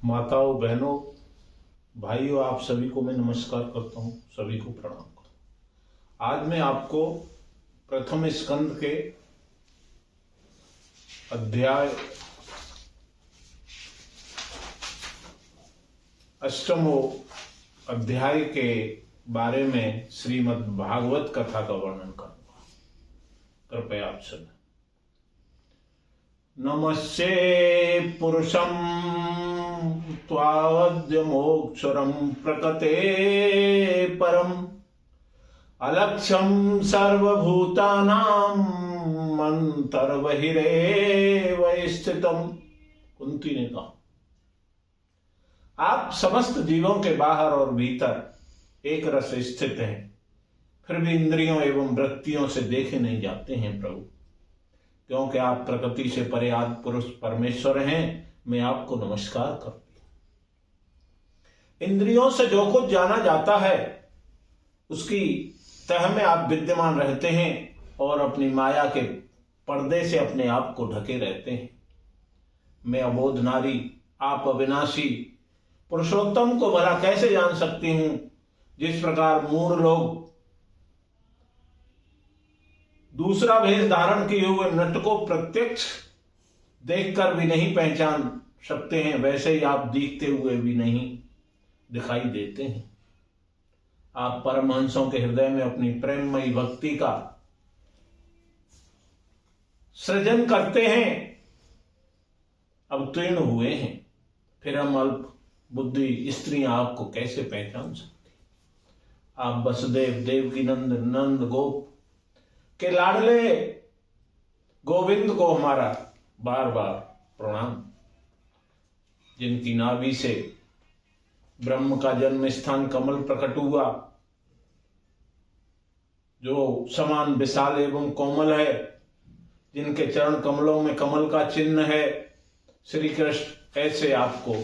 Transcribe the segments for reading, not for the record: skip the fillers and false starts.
माताओं, बहनों, भाइयों, आप सभी को मैं नमस्कार करता हूँ, सभी को प्रणाम करता हूँ। आज मैं आपको प्रथम स्कंद के अध्याय 8वें अध्याय के बारे में श्रीमद् भागवत कथा का वर्णन करूंगा। कृपया आप सुनें। नमस्ये पुरुषं त्वाद्य मोक्षरं प्रकटे परम अलक्ष्यं सर्वभूतानां अंतर्बहिरेव स्थितम्। कुंती ने कहा, आप समस्त जीवों के बाहर और भीतर एक रस स्थित हैं, फिर भी इंद्रियों एवं वृत्तियों से देखे नहीं जाते हैं प्रभु, क्योंकि आप प्रकृति से परे आदि पुरुष परमेश्वर हैं। मैं आपको नमस्कार करती हूं। इंद्रियों से जो कुछ जाना जाता है उसकी तह में आप विद्यमान रहते हैं और अपनी माया के पर्दे से अपने आप को ढके रहते हैं। मैं अबोध नारी, आप अविनाशी पुरुषोत्तम को भला कैसे जान सकती हूं, जिस प्रकार मूढ़ लोग दूसरा भेष धारण किए हुए नट को प्रत्यक्ष देखकर भी नहीं पहचान सकते हैं, वैसे ही आप दिखते हुए भी नहीं दिखाई देते हैं। आप परमहंसों के हृदय में अपनी प्रेममयी भक्ति का सृजन करते हैं, अवतीर्ण हुए हैं, फिर हम अल्प बुद्धि स्त्रियां आपको कैसे पहचान सकती। आप वसुदेव देवकी नंद गोप के लाडले गोविंद को हमारा बार बार प्रणाम, जिनकी नाभि से ब्रह्म का जन्म स्थान कमल प्रकट हुआ, जो समान विशाल एवं कोमल है, जिनके चरण कमलों में कमल का चिन्ह है। श्री कृष्ण, ऐसे आपको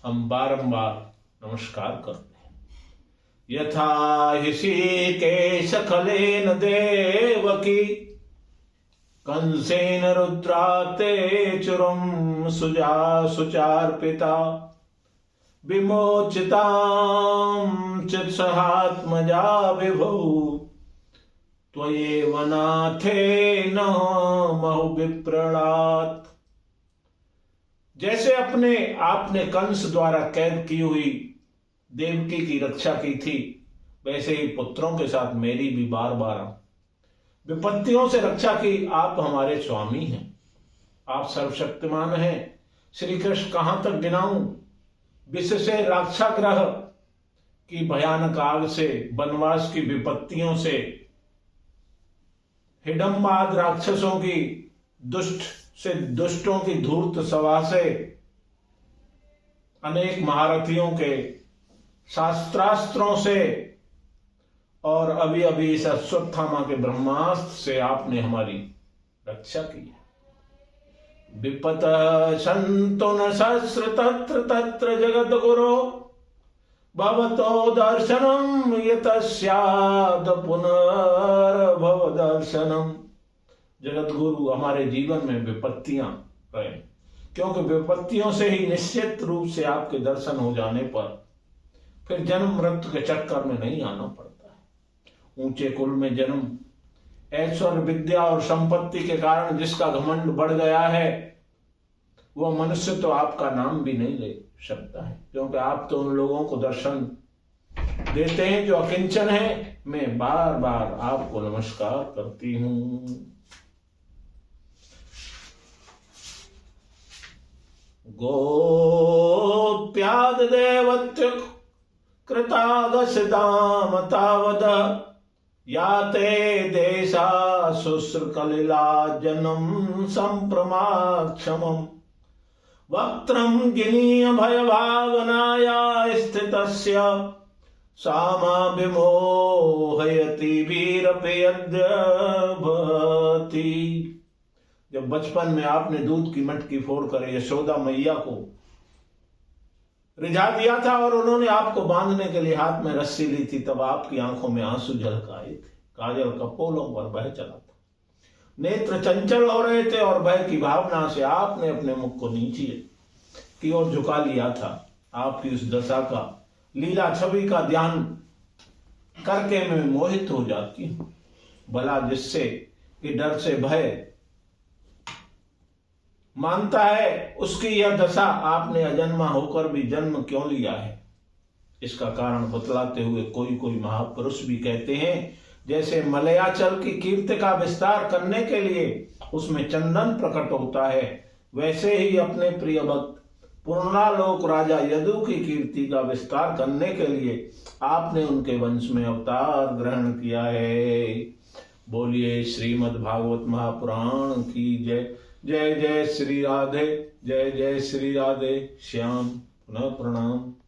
हम बारंबार नमस्कार करते हैं। यथा ऋषिकेश खलेन देवकी कंसेन रुद्राते चुरम सुचार्पिता विमोचितां चित्सहात्मजा विभौ त्वयेव नाथेन महु विप्रणात्। जैसे अपने आपने कंस द्वारा कैद की हुई देवकी की रक्षा की थी, वैसे ही पुत्रों के साथ मेरी भी बार बार विपत्तियों से रक्षा की। आप हमारे स्वामी हैं, आप सर्वशक्तिमान हैं। श्री कृष्ण, कहां तक गिनाऊं? विष से राक्षाग्रह की भयानक आग से, वनवास की विपत्तियों से, हिडम्बाद राक्षसों की दुष्टों की धूर्त सभा से, अनेक महारथियों के शास्त्रास्त्रों से, और अभी अभी इस अश्वत्थामा के ब्रह्मास्त्र से आपने हमारी रक्षा की है। विपत संतो न सहस्र तत्र तत्र जगत गुरो भवतो दर्शनम यतस्याद पुनर्भव दर्शनम। जगत गुरु, हमारे जीवन में विपत्तियां रहे, क्योंकि विपत्तियों से ही निश्चित रूप से आपके दर्शन हो जाने पर फिर जन्म मृत्यु के चक्कर में नहीं आना पड़ता है। ऊंचे कुल में जन्म, ऐश्वर्य विद्या और संपत्ति के कारण जिसका घमंड बढ़ गया है, वह मनुष्य तो आपका नाम भी नहीं ले सकता है, क्योंकि आप तो उन लोगों को दर्शन देते हैं जो अकिंचन है। मैं बार बार आपको नमस्कार करती हूं। गोप्याद देवत्युक कृतागसदाम तावद याते देशा शुश्रकलिला जन्म संप्रमाक्षमम् वक्त्रं गिनीय भयभावनाया स्थितस्य सामा विमोहयति वीरपेयद्य भवति। जब बचपन में आपने दूध की मटकी फोड़कर यशोदा मैया को रिझा दिया था और उन्होंने आपको बांधने के लिए हाथ में रस्सी ली थी, तब आपकी आंखों में आंसू झलक आए थे। काजल कपोलों पर बह चला था, नेत्र चंचल हो रहे थे और भय की भावना से आपने अपने मुख को नीचे की ओर झुका लिया था। आपकी उस दशा का, लीला छवि का ध्यान करके मैं मोहित हो जाती हूं। भला जिससे कि डर से भय मानता है, उसकी यह दशा आपने अजन्मा होकर भी जन्म क्यों लिया है? इसका कारण बतलाते हुए कोई कोई महापुरुष भी कहते हैं, जैसे मलयाचल की कीर्ति का विस्तार करने के लिए उसमें चंदन प्रकट होता है, वैसे ही अपने प्रिय भक्त पूर्णालोक राजा यदु की कीर्ति का विस्तार करने के लिए आपने उनके वंश में अवतार ग्रहण किया है। बोलिए श्रीमद् भागवत महापुराण की जय। जय जय श्री राधे, जय जय श्री राधे श्याम। पुनः प्रणाम।